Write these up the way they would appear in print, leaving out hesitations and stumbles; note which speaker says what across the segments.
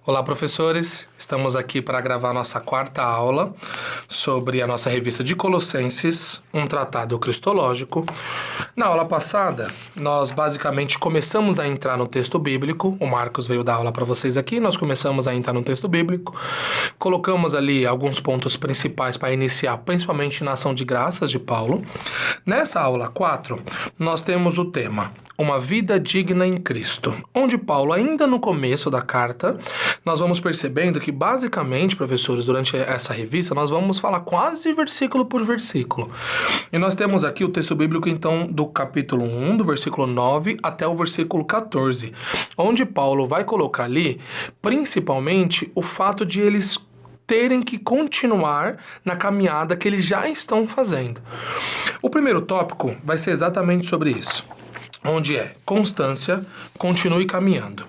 Speaker 1: Olá, professores! Estamos aqui para gravar nossa quarta aula sobre a nossa revista de Colossenses, um tratado cristológico. Na aula passada, nós basicamente começamos a entrar no texto bíblico. O Marcos veio dar aula para vocês aqui, nós começamos a entrar no texto bíblico. Colocamos ali alguns pontos principais para iniciar, principalmente na ação de graças de Paulo. Nessa aula 4, nós temos o tema Uma Vida Digna em Cristo, onde Paulo, ainda no começo da carta, nós vamos percebendo que, basicamente, professores, durante essa revista, nós vamos falar quase versículo por versículo. E nós temos aqui o texto bíblico, então, do capítulo 1, do versículo 9 até o versículo 14, onde Paulo vai colocar ali, principalmente, o fato de eles terem que continuar na caminhada que eles já estão fazendo. O primeiro tópico vai ser exatamente sobre isso, onde é constância, continue caminhando.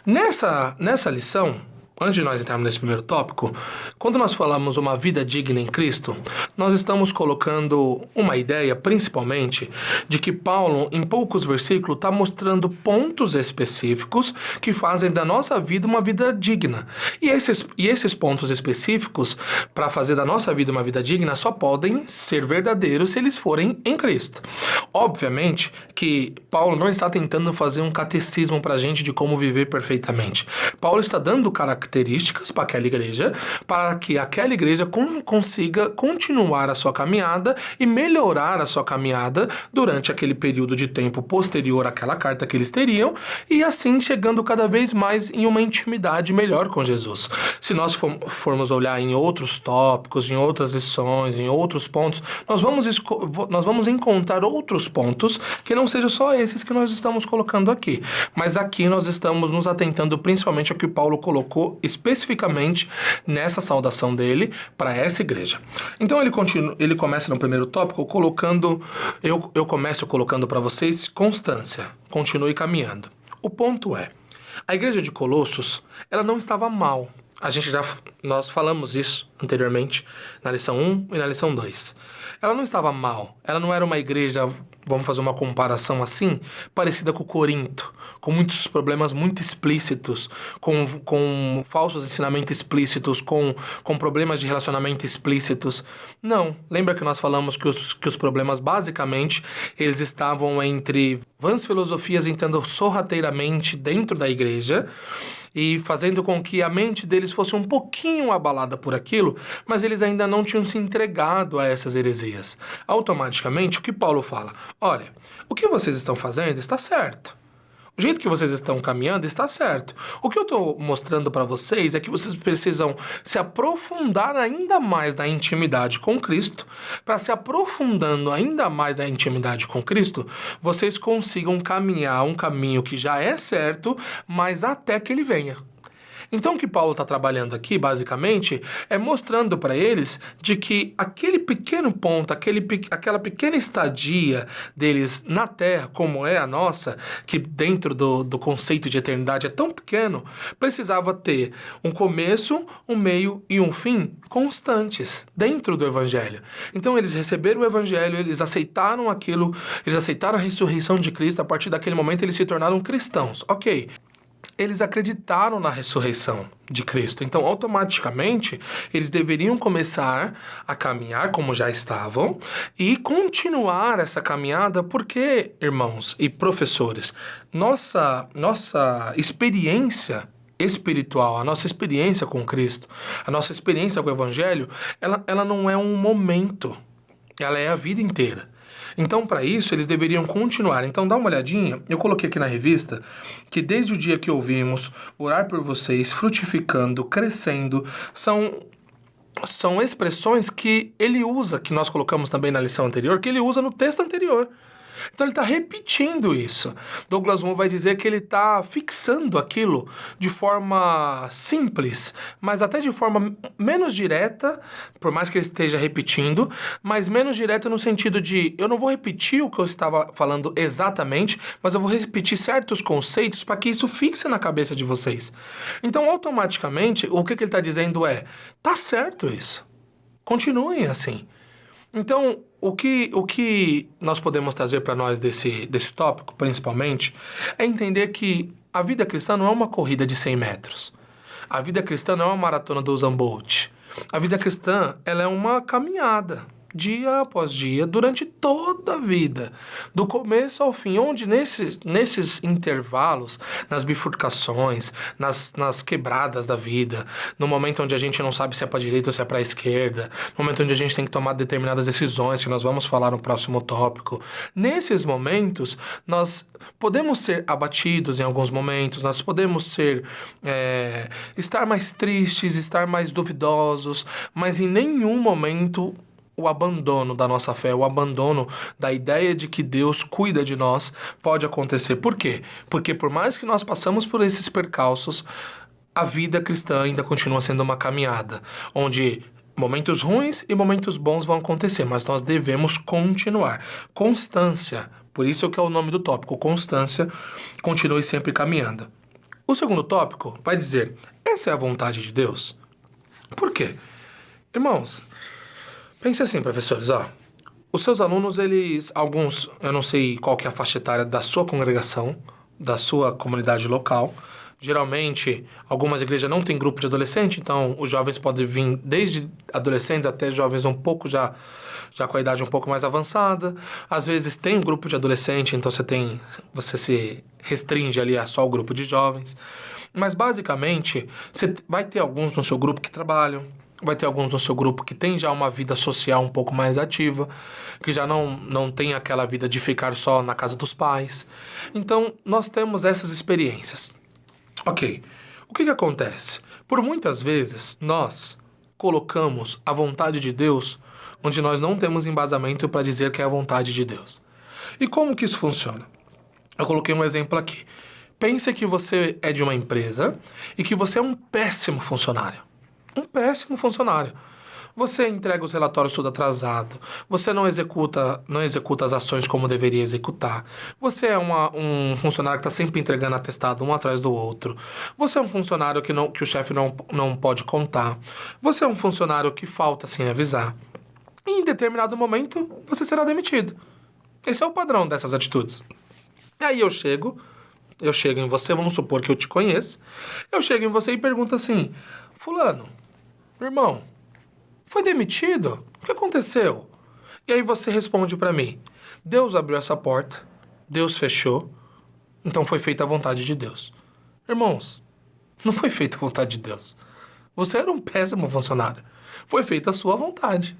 Speaker 1: Nessa lição, antes de nós entrarmos nesse primeiro tópico, quando nós falamos uma vida digna em Cristo, nós estamos colocando uma ideia, principalmente, de que Paulo, em poucos versículos, está mostrando pontos específicos que fazem da nossa vida uma vida digna. E esses pontos específicos, para fazer da nossa vida uma vida digna, só podem ser verdadeiros se eles forem em Cristo. Obviamente que Paulo não está tentando fazer um catecismo para a gente de como viver perfeitamente. Paulo está dando características para aquela igreja, para que aquela igreja consiga continuar a sua caminhada e melhorar a sua caminhada durante aquele período de tempo posterior àquela carta que eles teriam, e assim chegando cada vez mais em uma intimidade melhor com Jesus. Se nós formos olhar em outros tópicos, em outras lições, em outros pontos, nós vamos encontrar outros pontos que não sejam só esses que nós estamos colocando aqui. Mas aqui nós estamos nos atentando principalmente ao que Paulo colocou especificamente nessa saudação dele para essa igreja. Então ele começa no primeiro tópico colocando, eu começo colocando para vocês constância, continue caminhando. O ponto é, a igreja de Colossos, ela não estava mal. Nós falamos isso anteriormente na lição 1 e na lição 2. Ela não estava mal, ela não era uma igreja, vamos fazer uma comparação assim, parecida com Corinto, com muitos problemas muito explícitos, com falsos ensinamentos explícitos, com problemas de relacionamento explícitos. Não, lembra que nós falamos que os problemas basicamente, eles estavam entre vãs filosofias entrando sorrateiramente dentro da igreja, e fazendo com que a mente deles fosse um pouquinho abalada por aquilo, mas eles ainda não tinham se entregado a essas heresias. Automaticamente, o que Paulo fala? Olha, o que vocês estão fazendo está certo. O jeito que vocês estão caminhando está certo. O que eu estou mostrando para vocês é que vocês precisam se aprofundar ainda mais na intimidade com Cristo, para se aprofundando ainda mais na intimidade com Cristo, vocês consigam caminhar um caminho que já é certo, mas até que ele venha. Então, o que Paulo está trabalhando aqui, basicamente, é mostrando para eles de que aquele pequeno ponto, aquela pequena estadia deles na Terra, como é a nossa, que dentro do conceito de eternidade é tão pequeno, precisava ter um começo, um meio e um fim constantes dentro do Evangelho. Então, eles receberam o Evangelho, eles aceitaram aquilo, eles aceitaram a ressurreição de Cristo, a partir daquele momento eles se tornaram cristãos. Ok. Eles acreditaram na ressurreição de Cristo. Então, automaticamente, eles deveriam começar a caminhar como já estavam e continuar essa caminhada porque, irmãos e professores, nossa experiência espiritual, a nossa experiência com Cristo, a nossa experiência com o Evangelho, ela não é um momento, ela é a vida inteira. Então, para isso, eles deveriam continuar. Então, dá uma olhadinha. Eu coloquei aqui na revista que desde o dia que ouvimos orar por vocês, frutificando, crescendo, são expressões que ele usa, que nós colocamos também na lição anterior, que ele usa no texto anterior. Então ele está repetindo isso. Douglas Moore vai dizer que ele está fixando aquilo de forma simples, mas até de forma menos direta, por mais que ele esteja repetindo, mas menos direta no sentido de eu não vou repetir o que eu estava falando exatamente, mas eu vou repetir certos conceitos para que isso fixe na cabeça de vocês. Então, automaticamente, o que ele está dizendo é, tá certo isso. Continuem assim. Então, o que nós podemos trazer para nós desse tópico, principalmente, é entender que a vida cristã não é uma corrida de 100 metros. A vida cristã não é uma maratona do Usain Bolt. A vida cristã, ela é uma caminhada, dia após dia, durante toda a vida, do começo ao fim, onde nesses intervalos, nas bifurcações, nas quebradas da vida, no momento onde a gente não sabe se é para a direita ou se é para a esquerda, no momento onde a gente tem que tomar determinadas decisões, que nós vamos falar no próximo tópico, nesses momentos, nós podemos ser abatidos em alguns momentos, nós podemos estar mais tristes, estar mais duvidosos, mas em nenhum momento o abandono da nossa fé, o abandono da ideia de que Deus cuida de nós pode acontecer. Por quê? Porque por mais que nós passamos por esses percalços, a vida cristã ainda continua sendo uma caminhada, onde momentos ruins e momentos bons vão acontecer, mas nós devemos continuar. Constância, por isso que é o nome do tópico, constância, continue sempre caminhando. O segundo tópico vai dizer, essa é a vontade de Deus? Por quê? Irmãos, pense assim, professores, os seus alunos, alguns, eu não sei qual que é a faixa etária da sua congregação, da sua comunidade local. Geralmente, algumas igrejas não têm grupo de adolescente, então os jovens podem vir desde adolescentes até jovens um pouco já com a idade um pouco mais avançada. Às vezes tem um grupo de adolescente, então você se restringe ali a só o grupo de jovens. Mas basicamente, você vai ter alguns no seu grupo que trabalham, vai ter alguns no seu grupo que tem já uma vida social um pouco mais ativa, que já não tem aquela vida de ficar só na casa dos pais. Então, nós temos essas experiências. Ok, o que acontece? Por muitas vezes, nós colocamos a vontade de Deus onde nós não temos embasamento para dizer que é a vontade de Deus. E como que isso funciona? Eu coloquei um exemplo aqui. Pense que você é de uma empresa e que você é um péssimo funcionário. Um péssimo funcionário. Você entrega os relatórios tudo atrasado. Você não executa as ações como deveria executar. Você é um funcionário que está sempre entregando atestado um atrás do outro. Você é um funcionário que o chefe não pode contar. Você é um funcionário que falta sem avisar. E em determinado momento, você será demitido. Esse é o padrão dessas atitudes. Aí eu chego em você, vamos supor que eu te conheço. Eu chego em você e pergunto assim, fulano, irmão, foi demitido? O que aconteceu? E aí você responde para mim, Deus abriu essa porta, Deus fechou, então foi feita a vontade de Deus. Irmãos, não foi feita a vontade de Deus. Você era um péssimo funcionário. Foi feita a sua vontade.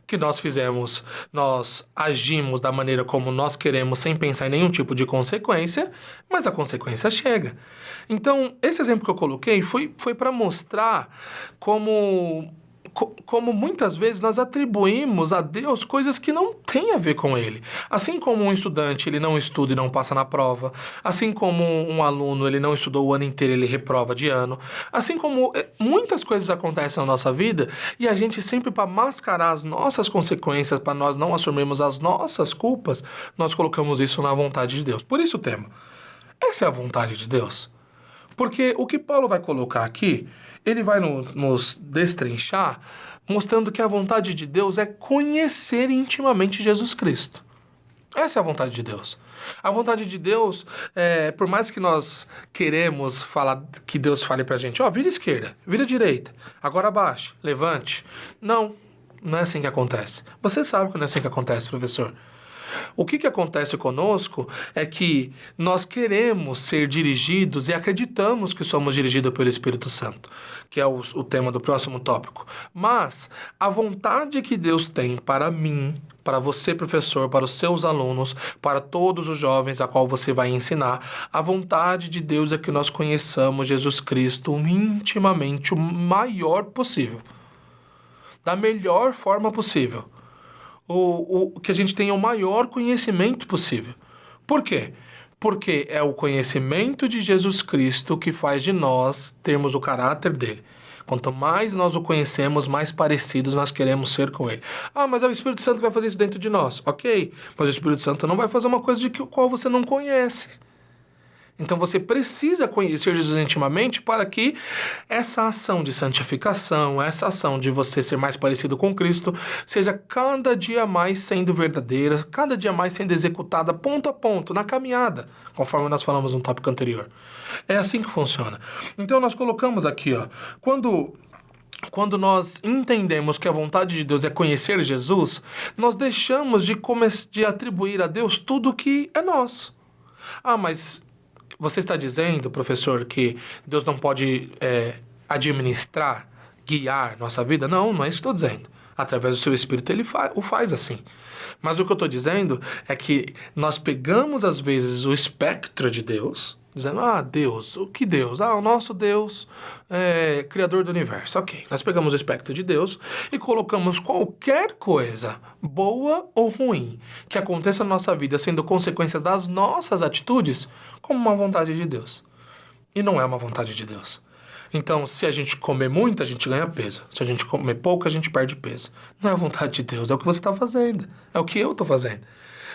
Speaker 1: Que nós fizemos, nós agimos da maneira como nós queremos, sem pensar em nenhum tipo de consequência, mas a consequência chega. Então, esse exemplo que eu coloquei foi para mostrar como muitas vezes nós atribuímos a Deus coisas que não têm a ver com Ele. Assim como um estudante, ele não estuda e não passa na prova. Assim como um aluno, ele não estudou o ano inteiro, ele reprova de ano. Assim como muitas coisas acontecem na nossa vida e a gente sempre, para mascarar as nossas consequências, para nós não assumirmos as nossas culpas, nós colocamos isso na vontade de Deus. Por isso o tema. Essa é a vontade de Deus? Porque o que Paulo vai colocar aqui, ele vai nos destrinchar, mostrando que a vontade de Deus é conhecer intimamente Jesus Cristo. Essa é a vontade de Deus. A vontade de Deus, por mais que nós queremos falar, que Deus fale pra gente, vira esquerda, vira direita, agora abaixe, levante. Não é assim que acontece. Você sabe que não é assim que acontece, professor. O que acontece conosco é que nós queremos ser dirigidos e acreditamos que somos dirigidos pelo Espírito Santo, que é o tema do próximo tópico. Mas a vontade que Deus tem para mim, para você, professor, para os seus alunos, para todos os jovens a qual você vai ensinar, a vontade de Deus é que nós conheçamos Jesus Cristo intimamente, o maior possível, da melhor forma possível. Que a gente tenha o maior conhecimento possível. Por quê? Porque é o conhecimento de Jesus Cristo que faz de nós termos o caráter dele. Quanto mais nós o conhecemos, mais parecidos nós queremos ser com ele. Mas é o Espírito Santo que vai fazer isso dentro de nós. Ok, mas o Espírito Santo não vai fazer uma coisa de qual você não conhece. Então você precisa conhecer Jesus intimamente para que essa ação de santificação, essa ação de você ser mais parecido com Cristo, seja cada dia mais sendo verdadeira, cada dia mais sendo executada ponto a ponto, na caminhada, conforme nós falamos no tópico anterior. É assim que funciona. Então nós colocamos aqui, ó, quando nós entendemos que a vontade de Deus é conhecer Jesus, nós deixamos de atribuir a Deus tudo que é nosso. Ah, mas você está dizendo, professor, que Deus não pode administrar, guiar nossa vida? Não, não é isso que eu estou dizendo. Através do seu Espírito, ele o faz assim. Mas o que eu estou dizendo é que nós pegamos, às vezes, o espectro de Deus, dizendo, Deus, o que Deus? O nosso Deus é Criador do Universo. Ok, nós pegamos o espectro de Deus e colocamos qualquer coisa, boa ou ruim, que aconteça na nossa vida, sendo consequência das nossas atitudes, como uma vontade de Deus. E não é uma vontade de Deus. Então, se a gente comer muito, a gente ganha peso. Se a gente comer pouco, a gente perde peso. Não é a vontade de Deus, é o que você está fazendo. É o que eu estou fazendo.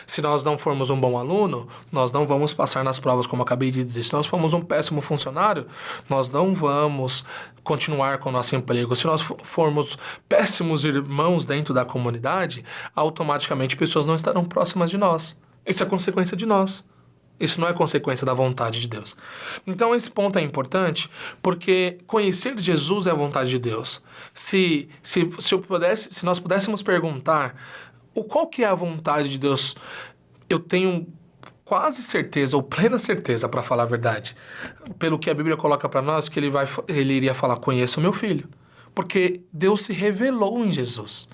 Speaker 1: Se nós não formos um bom aluno, nós não vamos passar nas provas, como eu acabei de dizer. Se nós formos um péssimo funcionário, nós não vamos continuar com o nosso emprego. Se nós formos péssimos irmãos dentro da comunidade, automaticamente pessoas não estarão próximas de nós. Isso é consequência de nós. Isso não é consequência da vontade de Deus. Então, esse ponto é importante, porque conhecer Jesus é a vontade de Deus. Se nós pudéssemos perguntar qual que é a vontade de Deus, eu tenho quase certeza, ou plena certeza, para falar a verdade, pelo que a Bíblia coloca para nós, que ele iria falar, conheça o meu filho. Porque Deus se revelou em Jesus.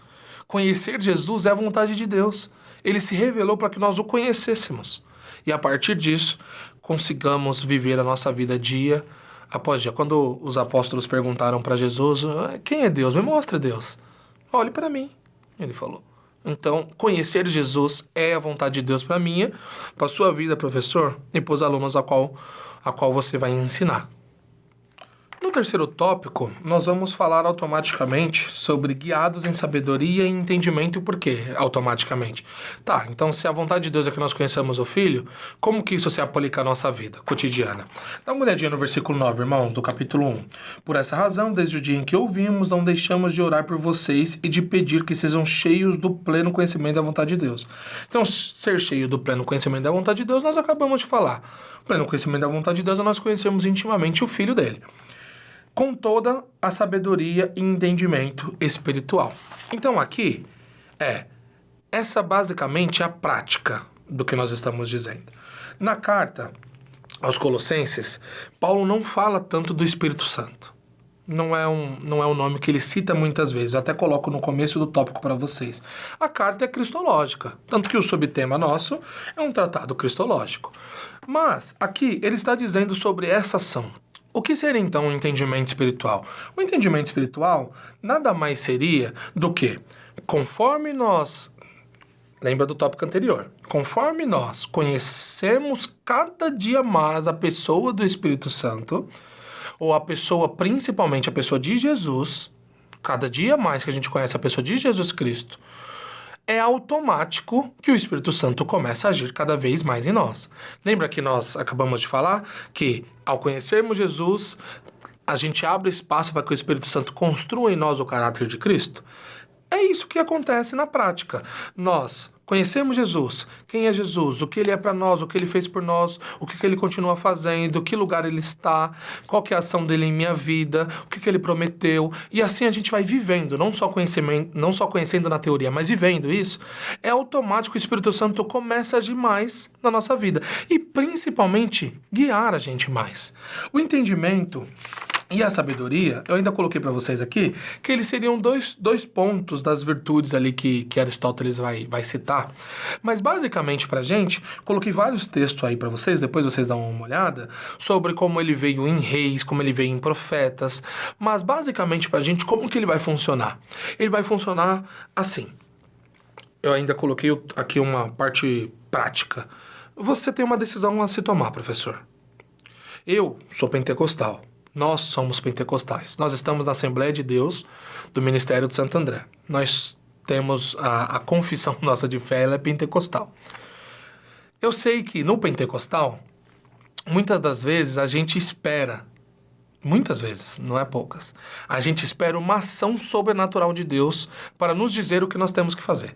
Speaker 1: Conhecer Jesus é a vontade de Deus. Ele se revelou para que nós o conhecêssemos. E a partir disso, consigamos viver a nossa vida dia após dia. Quando os apóstolos perguntaram para Jesus, quem é Deus? Me mostra Deus. Olhe para mim, ele falou. Então, conhecer Jesus é a vontade de Deus para a minha, para a sua vida, professor, e para os alunos a qual você vai ensinar. No terceiro tópico, nós vamos falar automaticamente sobre guiados em sabedoria e entendimento. E por quê automaticamente? Tá, então se a vontade de Deus é que nós conheçamos o Filho, como que isso se aplica à nossa vida cotidiana? Dá uma olhadinha no versículo 9, irmãos, do capítulo 1. Por essa razão, desde o dia em que ouvimos, não deixamos de orar por vocês e de pedir que sejam cheios do pleno conhecimento da vontade de Deus. Então, ser cheio do pleno conhecimento da vontade de Deus, nós acabamos de falar. O pleno conhecimento da vontade de Deus é nós conhecermos intimamente o Filho dele, com toda a sabedoria e entendimento espiritual. Então aqui essa basicamente é a prática do que nós estamos dizendo. Na carta aos Colossenses, Paulo não fala tanto do Espírito Santo. Não é um nome que ele cita muitas vezes. Eu até coloco no começo do tópico para vocês. A carta é cristológica, tanto que o subtema nosso é um tratado cristológico. Mas aqui ele está dizendo sobre essa ação. O que seria, então, o entendimento espiritual? O entendimento espiritual nada mais seria do que, conforme nós... Lembra do tópico anterior. Conforme nós conhecemos cada dia mais a pessoa do Espírito Santo, ou a pessoa, principalmente a pessoa de Jesus, cada dia mais que a gente conhece a pessoa de Jesus Cristo, é automático que o Espírito Santo começa a agir cada vez mais em nós. Lembra que nós acabamos de falar que, ao conhecermos Jesus, a gente abre espaço para que o Espírito Santo construa em nós o caráter de Cristo? É isso que acontece na prática. Nós conhecemos Jesus, quem é Jesus, o que ele é para nós, o que ele fez por nós, o que ele continua fazendo, que lugar ele está, qual que é a ação dele em minha vida, o que ele prometeu. E assim a gente vai vivendo, não só conhecendo na teoria, mas vivendo isso. É automático que o Espírito Santo começa a agir mais na nossa vida. E principalmente, guiar a gente mais. O entendimento e a sabedoria, eu ainda coloquei para vocês aqui, que eles seriam dois pontos das virtudes ali que Aristóteles vai citar. Mas basicamente pra gente, coloquei vários textos aí para vocês, depois vocês dão uma olhada, sobre como ele veio em reis, como ele veio em profetas. Mas basicamente pra gente, como que ele vai funcionar? Ele vai funcionar assim. Eu ainda coloquei aqui uma parte prática. Você tem uma decisão a se tomar, professor. Eu sou pentecostal. Nós somos pentecostais. Nós estamos na Assembleia de Deus do Ministério de Santo André. Nós temos a confissão nossa de fé, ela é pentecostal. Eu sei que no pentecostal, muitas das vezes a gente espera, muitas vezes, não é poucas, a gente espera uma ação sobrenatural de Deus para nos dizer o que nós temos que fazer.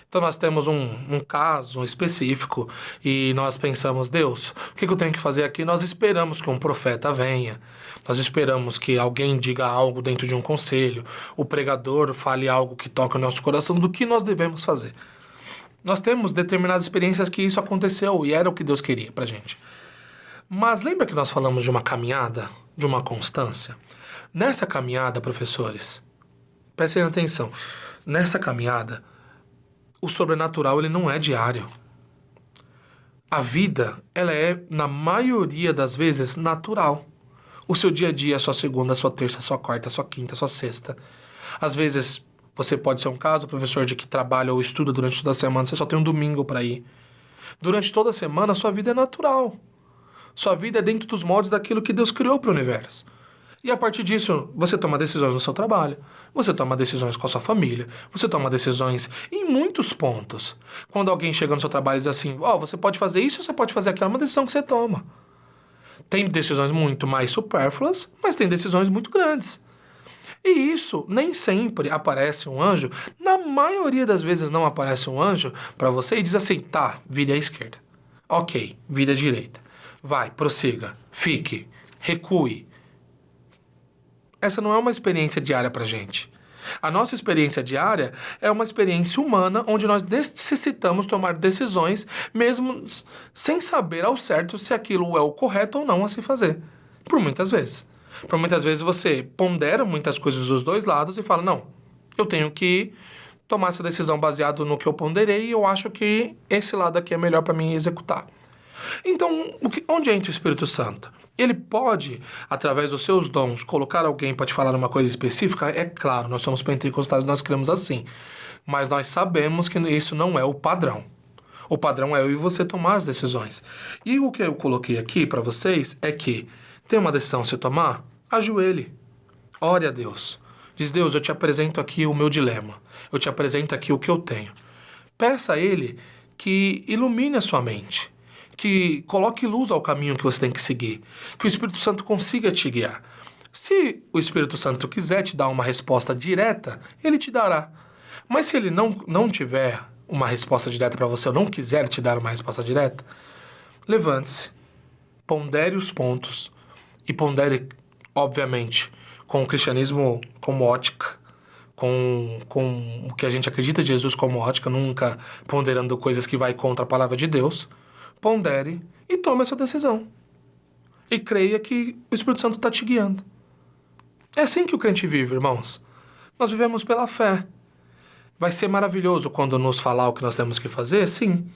Speaker 1: Então nós temos um caso específico e nós pensamos, Deus, o que eu tenho que fazer aqui? Nós esperamos que um profeta venha, nós esperamos que alguém diga algo dentro de um conselho, o pregador fale algo que toca o nosso coração do que nós devemos fazer. Nós temos determinadas experiências que isso aconteceu e era o que Deus queria pra gente. Mas lembra que nós falamos de uma caminhada, de uma constância? Nessa caminhada, professores, prestem atenção, nessa caminhada, o sobrenatural ele não é diário. A vida, ela é, na maioria das vezes, natural. O seu dia a dia é a sua segunda, a sua terça, a sua quarta, a sua quinta, a sua sexta. Às vezes, você pode ser um caso, professor, de que trabalha ou estuda durante toda a semana, você só tem um domingo para ir. Durante toda a semana, a sua vida é natural. Sua vida é dentro dos moldes daquilo que Deus criou para o universo. E a partir disso, você toma decisões no seu trabalho, você toma decisões com a sua família, você toma decisões em muitos pontos. Quando alguém chega no seu trabalho e diz assim, você pode fazer isso, você pode fazer aquilo, é uma decisão que você toma. Tem decisões muito mais supérfluas, mas tem decisões muito grandes. E isso, nem sempre aparece um anjo, na maioria das vezes não aparece um anjo para você e diz assim, tá, vire à esquerda. Ok, vire à direita. Vai, prossiga, fique, recue. Essa não é uma experiência diária pra gente. A nossa experiência diária é uma experiência humana onde nós necessitamos tomar decisões mesmo sem saber ao certo se aquilo é o correto ou não a se fazer. Por muitas vezes. Por muitas vezes você pondera muitas coisas dos dois lados e fala, não, eu tenho que tomar essa decisão baseado no que eu ponderei e eu acho que esse lado aqui é melhor para mim executar. Então, onde entra o Espírito Santo? Ele pode, através dos seus dons, colocar alguém para te falar uma coisa específica? É claro, nós somos pentecostais, nós cremos assim. Mas nós sabemos que isso não é o padrão. O padrão é eu e você tomar as decisões. E o que eu coloquei aqui para vocês é que tem uma decisão a se tomar? Ajoelhe. Ore a Deus. Diz, Deus, eu te apresento aqui o meu dilema. Eu te apresento aqui o que eu tenho. Peça a Ele que ilumine a sua mente. Que coloque luz ao caminho que você tem que seguir, que o Espírito Santo consiga te guiar. Se o Espírito Santo quiser te dar uma resposta direta, ele te dará. Mas se ele não tiver uma resposta direta para você, ou não quiser te dar uma resposta direta, levante-se, pondere os pontos e pondere, obviamente, com o cristianismo como ótica, com o que a gente acredita de Jesus como ótica, nunca ponderando coisas que vai contra a palavra de Deus. Pondere e tome a sua decisão. E creia que o Espírito Santo está te guiando. É assim que o crente vive, irmãos. Nós vivemos pela fé. Vai ser maravilhoso quando nos falar o que nós temos que fazer? Sim.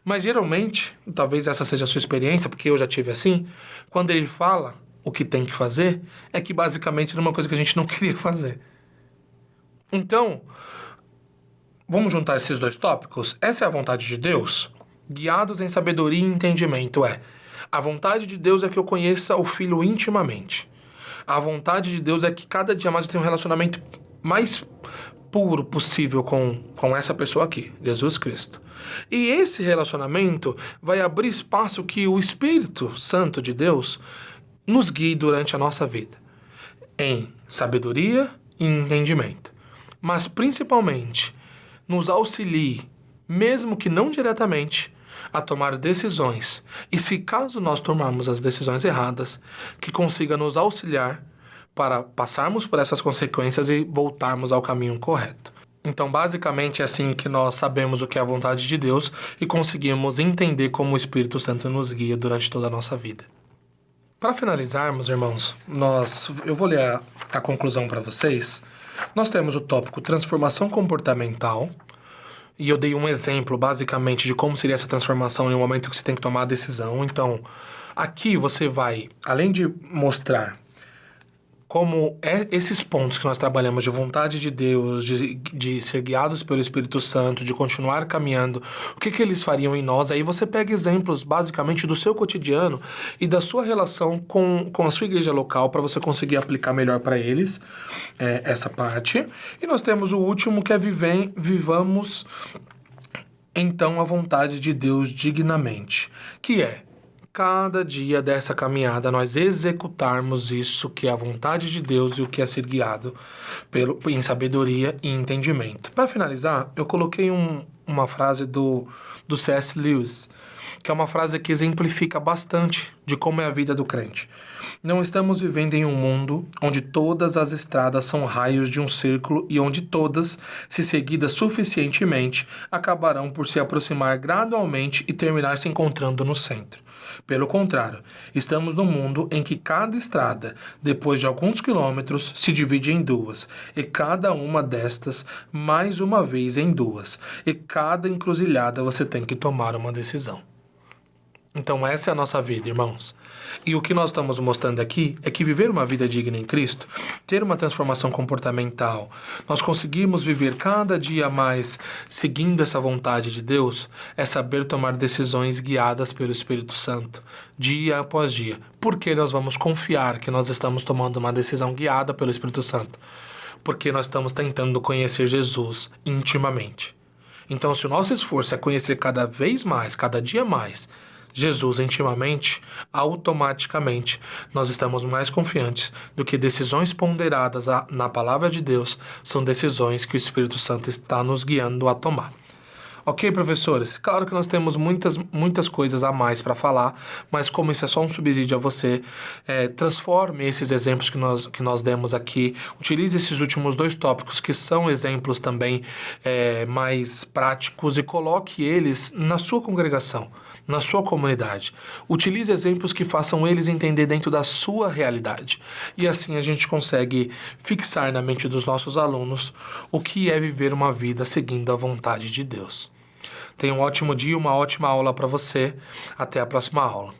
Speaker 1: Mas geralmente, talvez essa seja a sua experiência, porque eu já tive assim, quando ele fala o que tem que fazer, é que basicamente era uma coisa que a gente não queria fazer. Então, vamos juntar esses dois tópicos? Essa é a vontade de Deus? Guiados em sabedoria e entendimento, a vontade de Deus é que eu conheça o Filho intimamente. A vontade de Deus é que cada dia mais eu tenha um relacionamento mais puro possível com essa pessoa aqui, Jesus Cristo. E esse relacionamento vai abrir espaço que o Espírito Santo de Deus nos guie durante a nossa vida. Em sabedoria e entendimento. Mas principalmente, nos auxilie, mesmo que não diretamente, a tomar decisões. E se caso nós tomarmos as decisões erradas, que consiga nos auxiliar para passarmos por essas consequências e voltarmos ao caminho correto. Então, basicamente, é assim que nós sabemos o que é a vontade de Deus e conseguimos entender como o Espírito Santo nos guia durante toda a nossa vida. Para finalizarmos, irmãos, eu vou ler a conclusão para vocês. Nós temos o tópico transformação comportamental. E eu dei um exemplo, basicamente, de como seria essa transformação em um momento que você tem que tomar a decisão. Então, aqui você vai, além de mostrar como esses pontos que nós trabalhamos de vontade de Deus, de ser guiados pelo Espírito Santo, de continuar caminhando, o que eles fariam em nós, aí você pega exemplos, basicamente, do seu cotidiano e da sua relação com a sua igreja local para você conseguir aplicar melhor para eles essa parte. E nós temos o último, que é vivamos, então, a vontade de Deus dignamente, que é cada dia dessa caminhada nós executarmos isso que é a vontade de Deus e o que é ser guiado em sabedoria e entendimento. Para finalizar, eu coloquei uma frase do C.S. Lewis, que é uma frase que exemplifica bastante de como é a vida do crente. Não estamos vivendo em um mundo onde todas as estradas são raios de um círculo e onde todas, se seguidas suficientemente, acabarão por se aproximar gradualmente e terminar se encontrando no centro. Pelo contrário, estamos num mundo em que cada estrada, depois de alguns quilômetros, se divide em duas, e cada uma destas, mais uma vez, em duas, e cada encruzilhada você tem que tomar uma decisão. Então essa é a nossa vida, irmãos. E o que nós estamos mostrando aqui é que viver uma vida digna em Cristo, ter uma transformação comportamental, nós conseguirmos viver cada dia mais seguindo essa vontade de Deus, é saber tomar decisões guiadas pelo Espírito Santo, dia após dia. Por que nós vamos confiar que nós estamos tomando uma decisão guiada pelo Espírito Santo? Porque nós estamos tentando conhecer Jesus intimamente. Então, se o nosso esforço é conhecer cada vez mais, cada dia mais, Jesus intimamente, automaticamente nós estamos mais confiantes do que decisões ponderadas na palavra de Deus são decisões que o Espírito Santo está nos guiando a tomar. Ok, professores? Claro que nós temos muitas coisas a mais para falar, mas como isso é só um subsídio a você, transforme esses exemplos que nós demos aqui, utilize esses últimos 2 tópicos que são exemplos também mais práticos e coloque eles na sua congregação, na sua comunidade. Utilize exemplos que façam eles entender dentro da sua realidade. E assim a gente consegue fixar na mente dos nossos alunos o que é viver uma vida seguindo a vontade de Deus. Tenha um ótimo dia, uma ótima aula para você. Até a próxima aula.